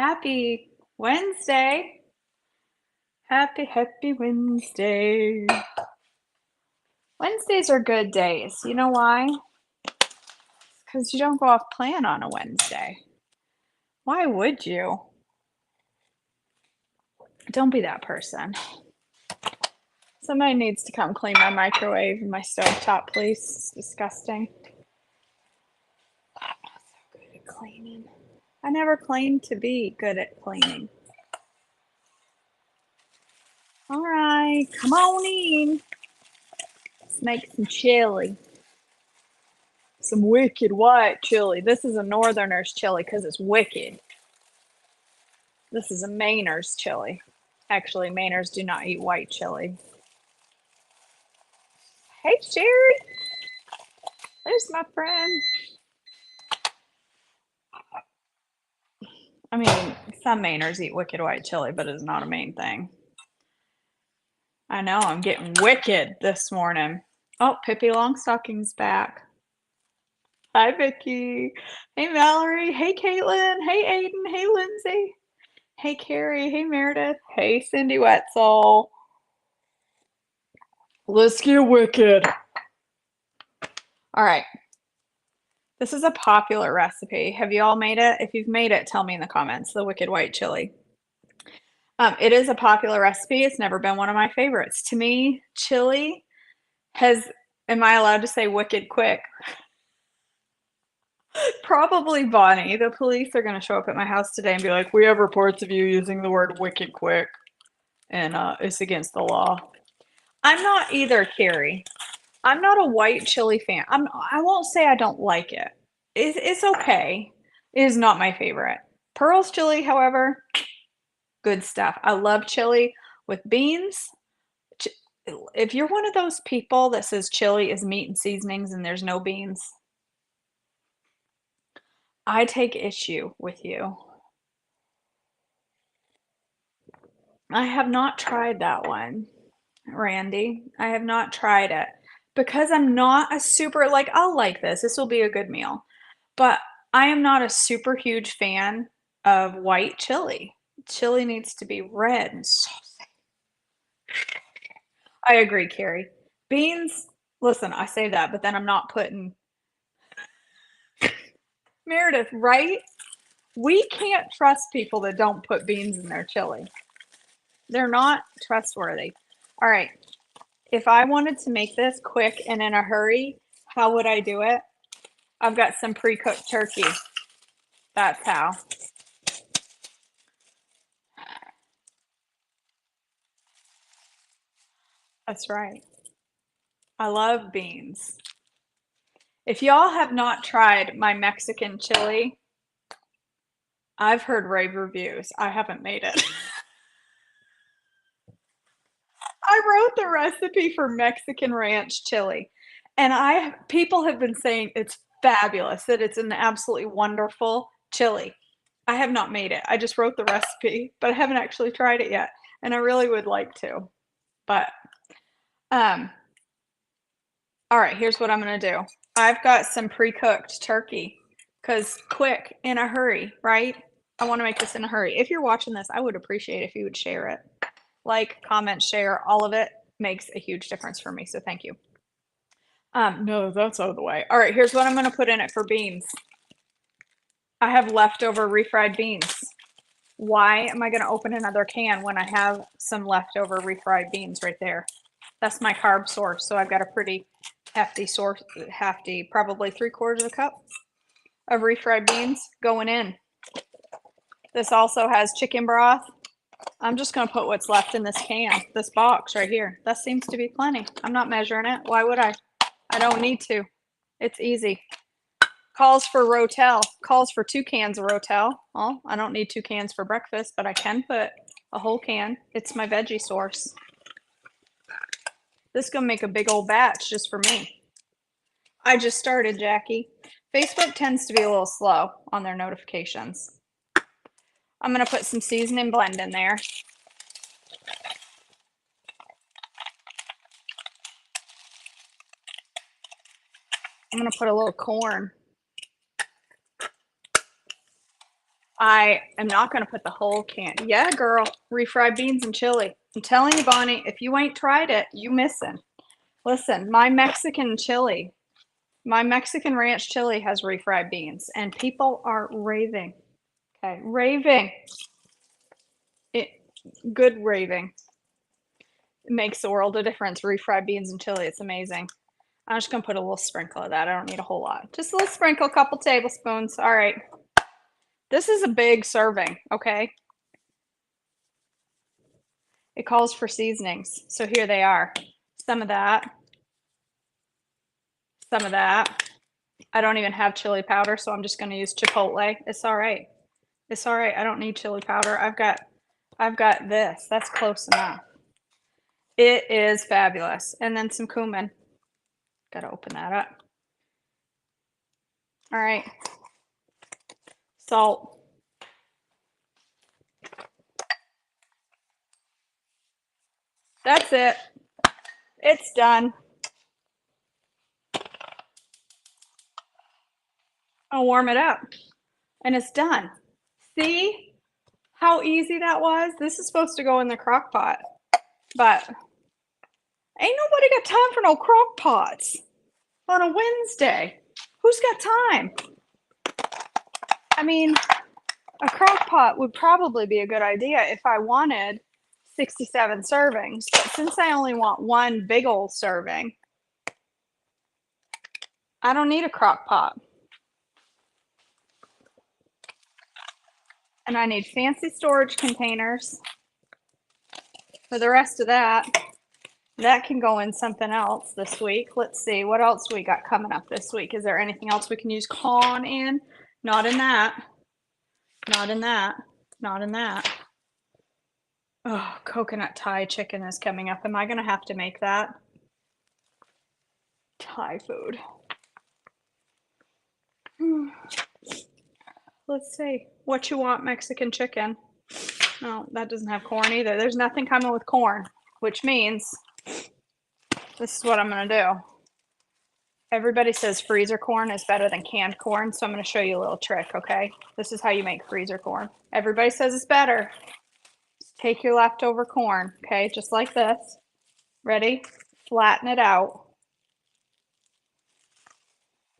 Happy Wednesday. Happy Wednesday. Wednesdays are good days. You know why? Because you don't go off plan on a Wednesday. Why would you? Don't be that person. Somebody needs to come clean my microwave and my stovetop, please. It's disgusting. I'm not so good at cleaning. I never claimed to be good at cleaning. All right, come on in. Let's make some chili. Some wicked white chili. This is a northerner's chili because it's wicked. This is a Mainer's chili. Actually, Mainers do not eat white chili. Hey, Sherry. There's my friend. I mean, some Mainers eat wicked white chili, but it's not a main thing. I know, I'm getting wicked this morning. Oh, Pippi Longstocking's back. Hi, Vicky. Hey, Mallory. Hey, Caitlin. Hey, Aiden. Hey, Lindsay. Hey, Carrie. Hey, Meredith. Hey, Cindy Wetzel. Let's get wicked. All right. This is a popular recipe. Have you all made it? If you've made it, tell me in the comments, the wicked white chili. It is a popular recipe. It's never been one of my favorites. To me, chili am I allowed to say wicked quick? Probably Bonnie. The police are going to show up at my house today and be like, we have reports of you using the word wicked quick, and it's against the law. I'm not either, Carrie. I'm not a white chili fan. I won't say I don't like it. It's okay. It is not my favorite. Pearl's chili, however, good stuff. I love chili with beans. If you're one of those people that says chili is meat and seasonings and there's no beans, I take issue with you. I have not tried that one, Randy. I have not tried it because I'm not a super, like, I'll like this. This will be a good meal. But I am not a super huge fan of white chili. Chili needs to be red and saucy. I agree, Carrie. Beans, listen, I say that, but then I'm not putting Meredith, right? We can't trust people that don't put beans in their chili. They're not trustworthy. All right. If I wanted to make this quick and in a hurry, how would I do it? I've got some pre-cooked turkey. That's how. That's right. I love beans. If y'all have not tried my Mexican chili, I've heard rave reviews. I haven't made it. I wrote the recipe for Mexican ranch chili, and people have been saying it's fabulous, that it's an absolutely wonderful chili. I have not made it. I just wrote the recipe, but I haven't actually tried it yet, and I really would like to. But all right, here's what I'm going to do. I've got some pre-cooked turkey because quick, in a hurry, right? I want to make this in a hurry. If you're watching this, I would appreciate if you would share it. Like, comment, share, all of it makes a huge difference for me, so thank you. No, that's out of the way. All right, here's what I'm going to put in it for beans. I have leftover refried beans. Why am I going to open another can when I have some leftover refried beans right there? That's my carb source, so I've got a pretty hefty source, probably 3/4 of a cup of refried beans going in. This also has chicken broth. I'm just going to put what's left in this can, this box right here. That seems to be plenty. I'm not measuring it. Why would I? I don't need to. It's easy. Calls for Rotel. Calls for 2 cans of Rotel. Well, I don't need 2 cans for breakfast, but I can put a whole can. It's my veggie source. This is going to make a big old batch just for me. I just started, Jackie. Facebook tends to be a little slow on their notifications. I'm going to put some seasoning blend in there. I'm going to put a little corn. I am not going to put the whole can. Yeah, girl, refried beans and chili. I'm telling you, Bonnie, if you ain't tried it, you missing. Listen, my Mexican chili, my Mexican ranch chili has refried beans, and people are raving. Okay, raving. It, good raving. It makes a world of difference. Refried beans and chili, it's amazing. I'm just going to put a little sprinkle of that. I don't need a whole lot. Just a little sprinkle, a couple tablespoons. All right. This is a big serving, okay? It calls for seasonings. So here they are. Some of that. Some of that. I don't even have chili powder, so I'm just going to use chipotle. It's all right. It's all right. I don't need chili powder. I've got this. That's close enough. It is fabulous. And then some cumin. Got to open that up. All right. Salt. That's it. It's done. I'll warm it up. And it's done. See how easy that was? This is supposed to go in the crock pot. But ain't nobody got time for no crock pots on a Wednesday. Who's got time? I mean, a crock pot would probably be a good idea if I wanted 67 servings. But since I only want one big old serving, I don't need a crock pot. And I need fancy storage containers for the rest of that. That can go in something else this week. Let's see, what else we got coming up this week? Is there anything else we can use corn in? Not in that. Not in that. Not in that. Oh, coconut Thai chicken is coming up. Am I going to have to make that? Thai food. Let's see. What you want, Mexican chicken? No, that doesn't have corn either. There's nothing coming with corn, which means this is what I'm going to do. Everybody says freezer corn is better than canned corn, so I'm going to show you a little trick, okay? This is how you make freezer corn. Everybody says it's better. Just take your leftover corn, okay? Just like this. Ready? Flatten it out.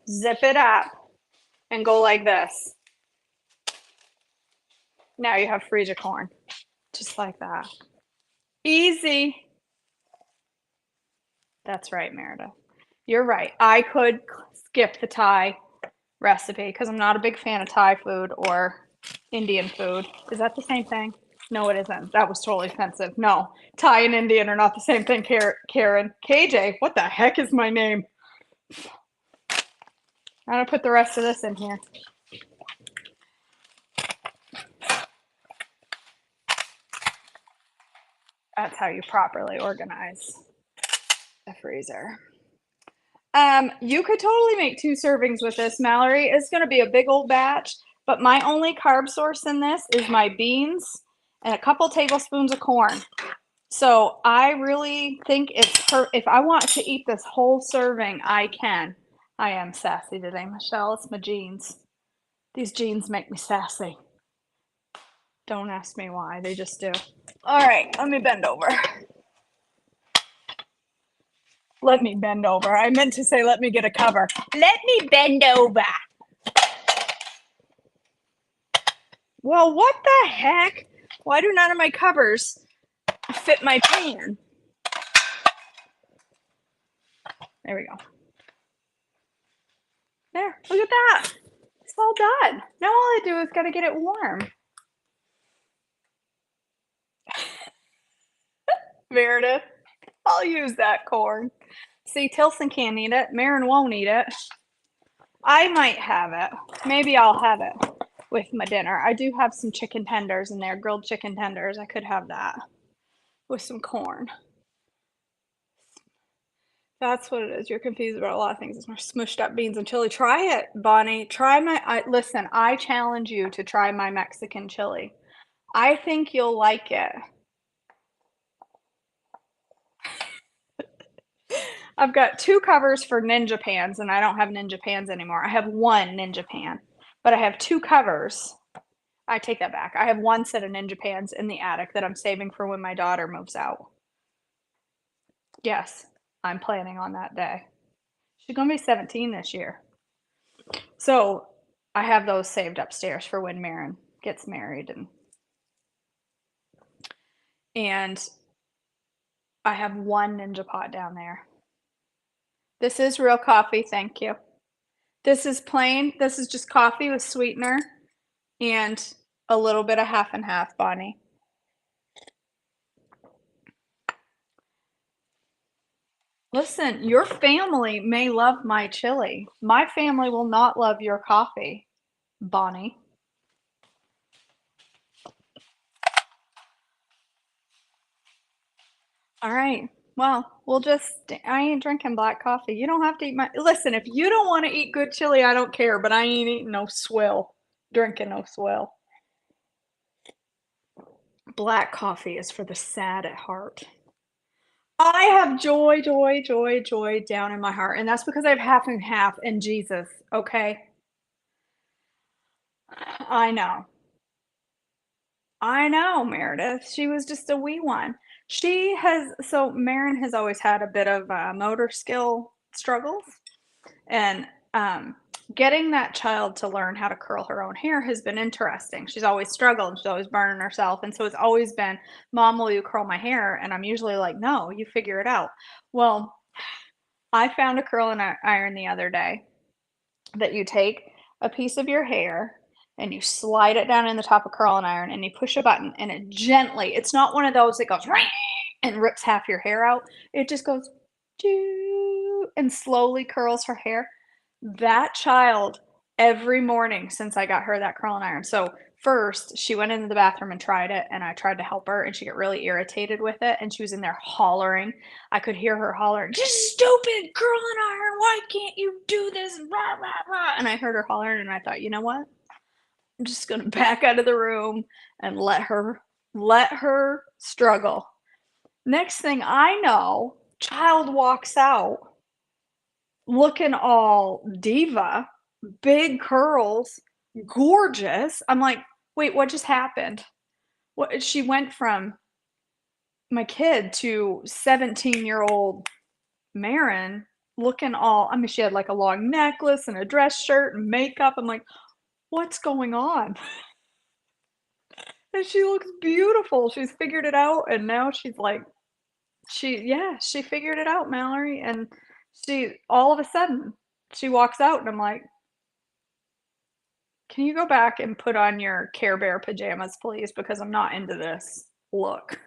Zip it up and go like this. Now you have freezer corn. Just like that. Easy. That's right, Meredith. You're right. I could skip the Thai recipe because I'm not a big fan of Thai food or Indian food. Is that the same thing? No, it isn't. That was totally offensive. No, Thai and Indian are not the same thing, Karen. KJ, what the heck is my name? I'm going to put the rest of this in here. That's how you properly organize a freezer. You could totally make 2 servings with this, Mallory. It's going to be a big old batch, but my only carb source in this is my beans and a couple tablespoons of corn. So I really think if I want to eat this whole serving, I can. I am sassy today, Michelle. It's my jeans. These jeans make me sassy. Don't ask me why. They just do. All right, let me bend over. Let me bend over. I meant to say let me get a cover. Let me bend over. Well, what the heck? Why do none of my covers fit my pan? There we go. There, look at that. It's all done. Now all I do is got to get it warm. Meredith, I'll use that corn. See, Tilson can't eat it. Marin won't eat it. I might have it. Maybe I'll have it with my dinner. I do have some chicken tenders in there, grilled chicken tenders. I could have that with some corn. That's what it is. You're confused about a lot of things. It's more smushed up beans and chili. Try it, Bonnie. Listen, I challenge you to try my Mexican chili. I think you'll like it. I've got 2 covers for Ninja pans, and I don't have Ninja pans anymore. I have 1 Ninja pan, but I have 2 covers. I take that back. I have one set of Ninja pans in the attic that I'm saving for when my daughter moves out. Yes, I'm planning on that day. She's gonna be 17 this year. So I have those saved upstairs for when Marin gets married and I have one Ninja pot down there. This is real coffee, thank you. This is plain. This is just coffee with sweetener and a little bit of half and half, Bonnie. Listen, your family may love my chili. My family will not love your coffee, Bonnie. All right. Well, we'll just, I ain't drinking black coffee. You don't have to eat my, listen, if you don't want to eat good chili, I don't care, but I ain't eating no swill, drinking no swill. Black coffee is for the sad at heart. I have joy, joy, joy, joy down in my heart, and that's because I have half and half in Jesus, okay? I know. I know, Meredith. She was just a wee one. She has, so Marin has always had a bit of motor skill struggles, and getting that child to learn how to curl her own hair has been interesting. She's always struggled. She's always burning herself. And so it's always been, Mom, will you curl my hair? And I'm usually like, no, you figure it out. Well, I found a curling iron the other day that you take a piece of your hair and you slide it down in the top of curling iron and you push a button and it gently, it's not one of those that goes and rips half your hair out. It just goes and slowly curls her hair. That child, every morning since I got her that curling iron. So first, she went into the bathroom and tried it, and I tried to help her, and she got really irritated with it, and she was in there hollering. I could hear her hollering, "Just stupid curling iron! Why can't you do this?" And rah, rah, rah. And I heard her hollering, and I thought, you know what? I'm just gonna back out of the room and let her struggle. Next thing I know, child walks out looking all diva, big curls, gorgeous. I'm like, wait, what just happened? What, she went from my kid to 17-year-old Marin looking all, I mean, she had like a long necklace and a dress shirt and makeup. I'm like, what's going on? And she looks beautiful. She's figured it out. And now she's like, yeah, she figured it out, Mallory. And she, all of a sudden, she walks out and I'm like, can you go back and put on your Care Bear pajamas, please? Because I'm not into this look.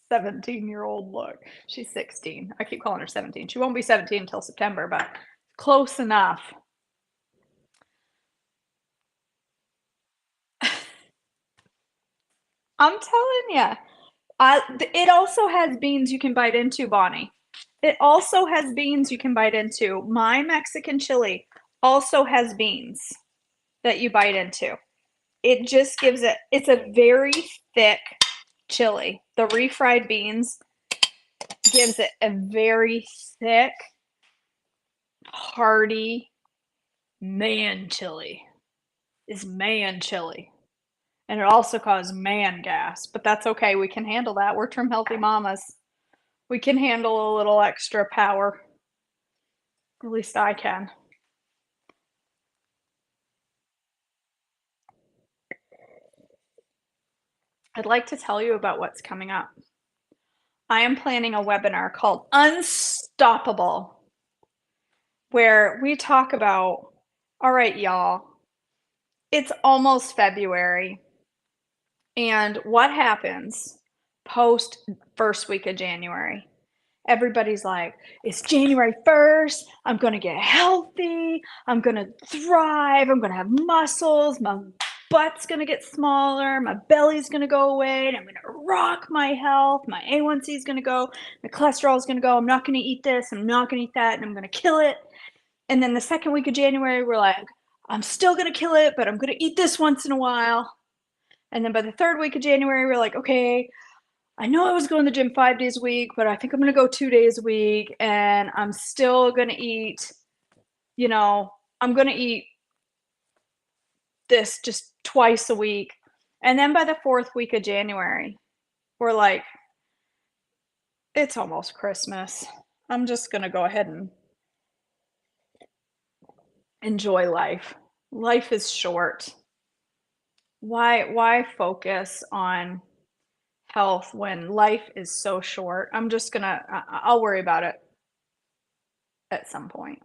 17-year-old look. She's 16. I keep calling her 17. She won't be 17 until September, but close enough. I'm telling you. It also has beans you can bite into, Bonnie. It also has beans you can bite into. My Mexican chili also has beans that you bite into. It just gives it, it's a very thick chili. The refried beans gives it a very thick, hearty man chili. Is man chili. And it also causes man gas, but that's okay. We can handle that. We're Trim Healthy Mamas. We can handle a little extra power. At least I can. I'd like to tell you about what's coming up. I am planning a webinar called Unstoppable, where we talk about, all right, y'all, it's almost February. And what happens post first week of January? Everybody's like, it's January 1st. I'm going to get healthy. I'm going to thrive. I'm going to have muscles. My butt's going to get smaller. My belly's going to go away. And I'm going to rock my health. My A1C is going to go. My cholesterol is going to go. I'm not going to eat this. I'm not going to eat that. And I'm going to kill it. And then the second week of January, we're like, I'm still going to kill it, but I'm going to eat this once in a while. And then by the third week of January, we're like, okay, I know I was going to the gym 5 days a week, but I think I'm going to go 2 days a week. And I'm still going to eat, I'm going to eat this just twice a week. And then by the 4th week of January, we're like, it's almost Christmas. I'm just gonna go ahead and enjoy life. Life is short. Why focus on health when life is so short? I'm just gonna I'll worry about it at some point.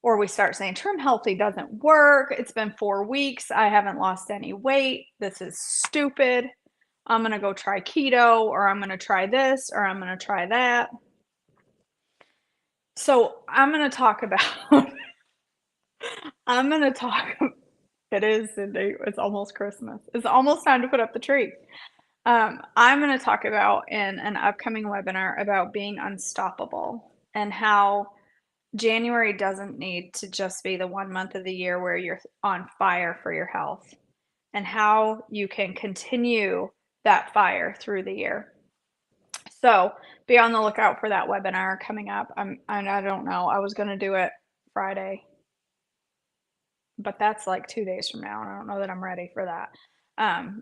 Or we start saying trim healthy doesn't work. It's been 4 weeks. I haven't lost any weight. This is stupid. I'm gonna go try keto, or I'm gonna try this, or I'm gonna try that. So I'm gonna talk about I'm gonna talk it is indeed, it's almost Christmas. It's almost time to put up the tree. I'm gonna talk about in an upcoming webinar about being unstoppable and how January doesn't need to just be the 1 month of the year where you're on fire for your health, and how you can continue that fire through the year. So be on the lookout for that webinar coming up. I don't know. I was gonna do it Friday, but that's like 2 days from now, and I don't know that I'm ready for that.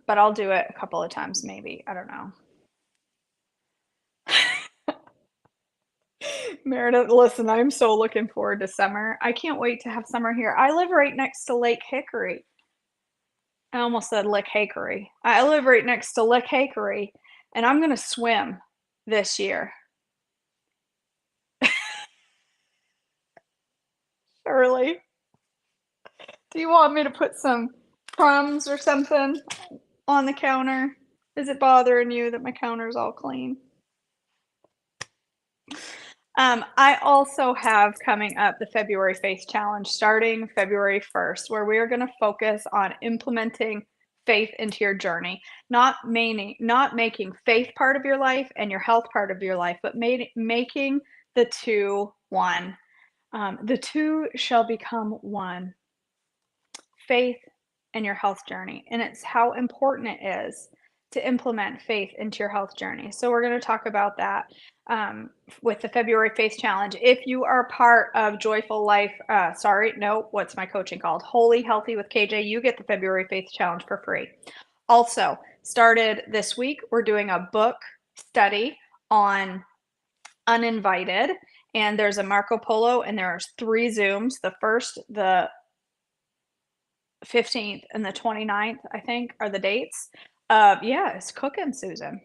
But I'll do it a couple of times maybe. I don't know. Meredith, listen, I'm so looking forward to summer. I can't wait to have summer here. I live right next to Lake Hickory. I almost said Lick Hickory. I live right next to Lick Hickory, and I'm gonna swim this year. Shirley, do you want me to put some crumbs or something on the counter? Is it bothering you that my counter's all clean? I also have coming up the February Faith Challenge starting February 1st, where we are going to focus on implementing faith into your journey, not making faith part of your life and your health part of your life, but making the two one. The two shall become one, faith and your health journey. And it's how important it is to implement faith into your health journey. So we're going to talk about that with the February Faith Challenge. If you are part of Joyful Life, what's my coaching called? Holy Healthy with KJ, you get the February Faith Challenge for free. Also, started this week, we're doing a book study on Uninvited, and there's a Marco Polo, and there's 3 Zooms. The first, the 15th, and the 29th, I think, are the dates. Yeah, it's cooking, Susan.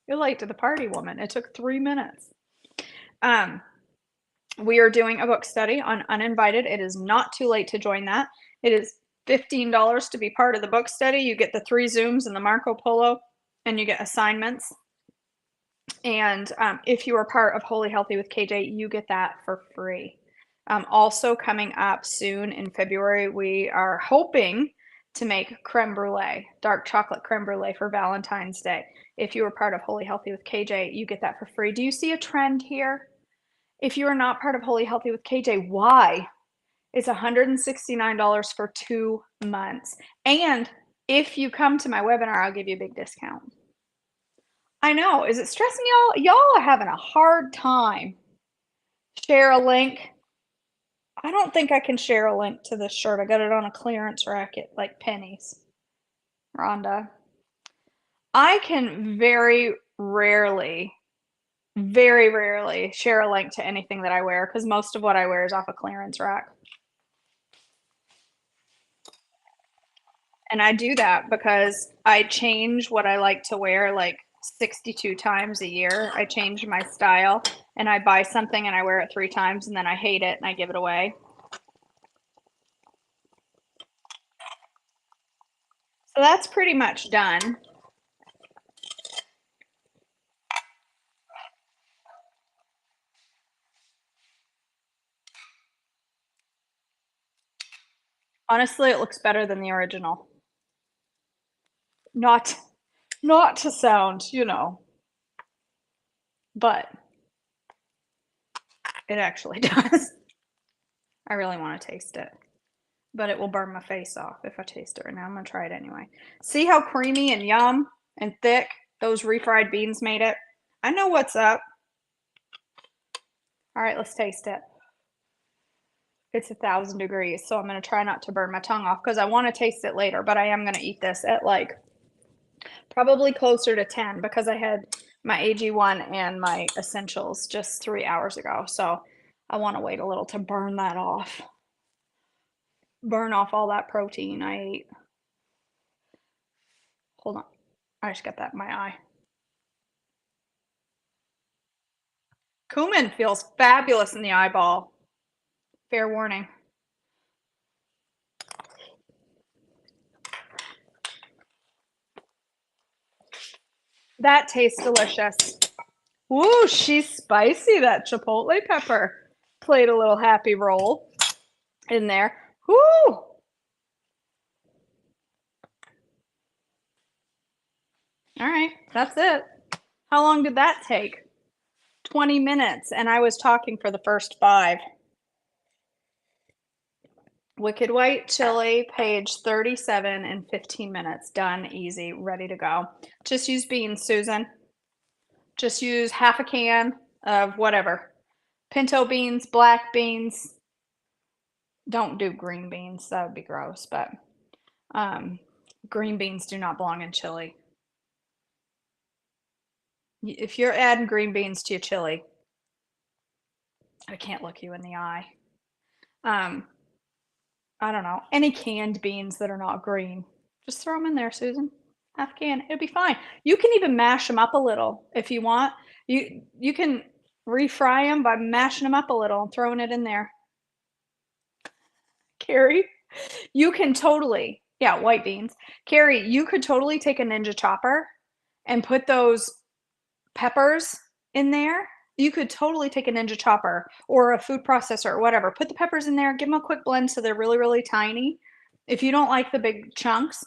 You're late to the party, woman. It took 3 minutes. We are doing a book study on Uninvited. It is not too late to join that. It is $15 to be part of the book study. You get the 3 Zooms and the Marco Polo, and you get assignments. And if you are part of Holy Healthy with KJ, you get that for free. Also coming up soon in February, we are hoping to make creme brulee, dark chocolate creme brulee for Valentine's Day. If you are part of Holy Healthy with KJ, you get that for free. Do you see a trend here? If you are not part of Holy Healthy with KJ, why? It's $169 for 2 months. And if you come to my webinar, I'll give you a big discount. I know. Is it stressing y'all? Y'all are having a hard time. Share a link. I don't think I can share a link to this shirt. I got it on a clearance rack at like pennies. Rhonda. I can very rarely share a link to anything that I wear because most of what I wear is off a clearance rack. And I do that because I change what I like to wear like 62 times a year. I change my style and I buy something and I wear it 3 times and then I hate it and I give it away. So that's pretty much done. Honestly, it looks better than the original. Not to sound, but it actually does. I really want to taste it, but it will burn my face off if I taste it right now. I'm going to try it anyway. See how creamy and yum and thick those refried beans made it? I know what's up. All right, let's taste it. It's 1,000 degrees, so I'm gonna try not to burn my tongue off because I wanna taste it later, but I am gonna eat this at, like, probably closer to 10 because I had my AG1 and my essentials just 3 hours ago, so I wanna wait a little to burn that off. Burn off all that protein I ate. Hold on. I just got that in my eye. Cumin feels fabulous in the eyeball. Fair warning. That tastes delicious. Ooh, she's spicy, that chipotle pepper. Played a little happy role in there. Woo! All right, that's it. How long did that take? 20 minutes, and I was talking for the first 5. Wicked white chili, page 37 in 15 minutes. Done, easy, ready to go. Just use beans, Susan. Just use half a can of whatever. Pinto beans, black beans. Don't do green beans, that would be gross, but green beans do not belong in chili. If you're adding green beans to your chili, I can't look you in the eye. I don't know, any canned beans that are not green, just throw them in there, Susan. Half can, it'll be fine. You can even mash them up a little if you want. You can refry them by mashing them up a little and throwing it in there. Carrie, you can totally, yeah, white beans. Carrie, you could totally take a Ninja chopper and put those peppers in there. You could totally take a Ninja chopper or a food processor or whatever. Put the peppers in there, give them a quick blend so they're really, really tiny. If you don't like the big chunks,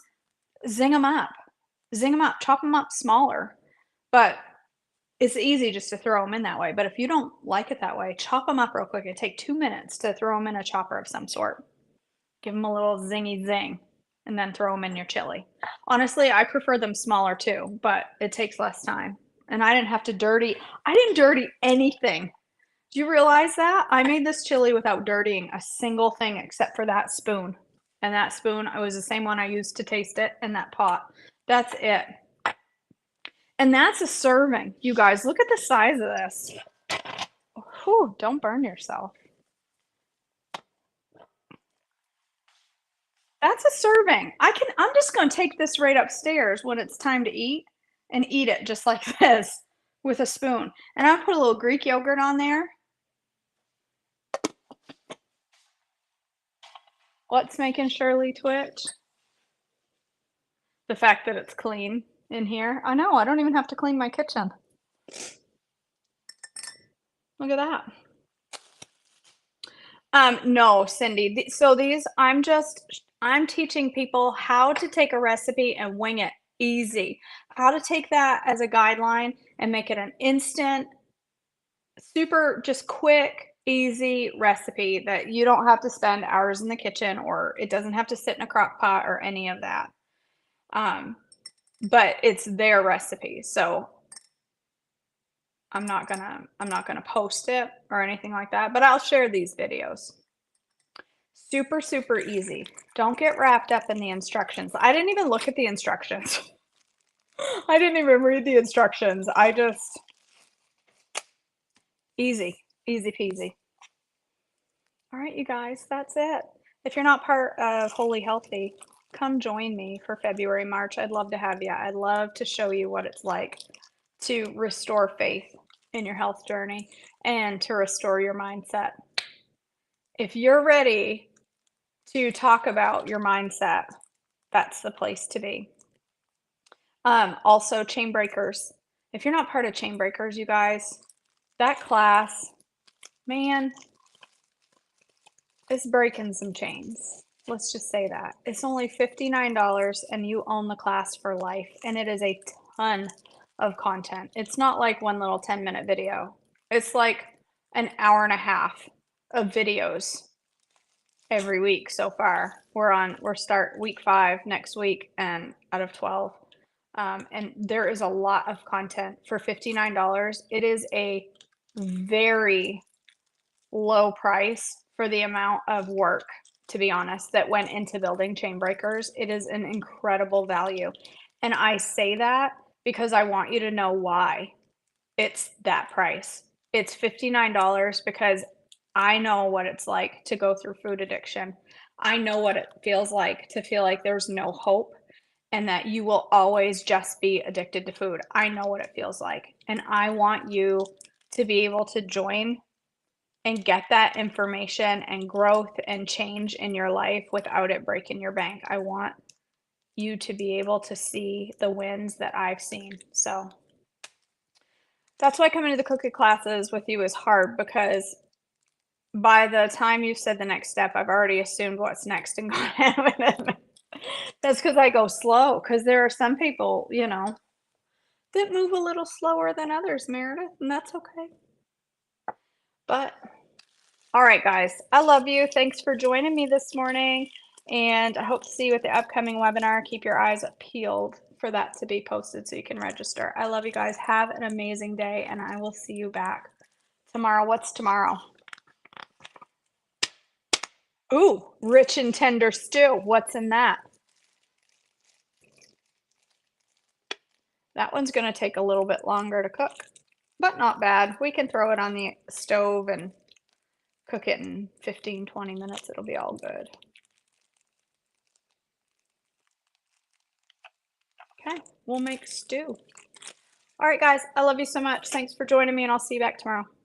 zing them up. Zing them up, chop them up smaller. But it's easy just to throw them in that way. But if you don't like it that way, chop them up real quick. It'd take 2 minutes to throw them in a chopper of some sort. Give them a little zingy zing and then throw them in your chili. Honestly, I prefer them smaller too, but it takes less time. And I didn't dirty anything. Do you realize that? I made this chili without dirtying a single thing except for that spoon. And that spoon, it was the same one I used to taste it in that pot. That's it. And that's a serving. You guys, look at the size of this. Whew, don't burn yourself. That's a serving. I'm just going to take this right upstairs when it's time to eat and eat it just like this with a spoon. And I'll put a little Greek yogurt on there. What's making Shirley twitch? The fact that it's clean in here. I know, I don't even have to clean my kitchen. Look at that. No, Cindy. So these, I'm teaching people how to take a recipe and wing it easy. How to take that as a guideline and make it an instant, super, just quick, easy recipe that you don't have to spend hours in the kitchen or it doesn't have to sit in a crock pot or any of that. But it's their recipe. So I'm not gonna post it or anything like that, but I'll share these videos. Super, super easy. Don't get wrapped up in the instructions. I didn't even look at the instructions. I didn't even read the instructions. I just, easy, easy peasy. All right, you guys, that's it. If you're not part of Wholly Healthy, come join me for February, March. I'd love to have you. I'd love to show you what it's like to restore faith in your health journey and to restore your mindset. If you're ready to talk about your mindset, that's the place to be. Also, Chain Breakers. If you're not part of Chain Breakers, you guys, that class, man, it's breaking some chains. Let's just say that. It's only $59 and you own the class for life. And it is a ton of content. It's not like one little 10-minute video. It's like an hour and a half of videos every week so far. We're start week 5 next week and out of 12. And there is a lot of content for $59. It is a very low price for the amount of work, to be honest, that went into building chain breakers. It is an incredible value. And I say that because I want you to know why it's that price. It's $59 because I know what it's like to go through food addiction. I know what it feels like to feel like there's no hope and that you will always just be addicted to food. I know what it feels like. And I want you to be able to join and get that information and growth and change in your life without it breaking your bank. I want you to be able to see the wins that I've seen. So that's why coming to the cookie classes with you is hard, because by the time you said the next step, I've already assumed what's next and gone ahead with it. That's because I go slow, because there are some people, that move a little slower than others, Meredith, and that's okay. But all right, guys, I love you. Thanks for joining me this morning, and I hope to see you at the upcoming webinar. Keep your eyes peeled for that to be posted so you can register. I love you guys. Have an amazing day, and I will see you back tomorrow. What's tomorrow? Ooh, rich and tender stew. What's in that? That one's going to take a little bit longer to cook, but not bad. We can throw it on the stove and cook it in 15-20 minutes. It'll be all good. Okay, we'll make stew. All right, guys, I love you so much. Thanks for joining me, and I'll see you back tomorrow.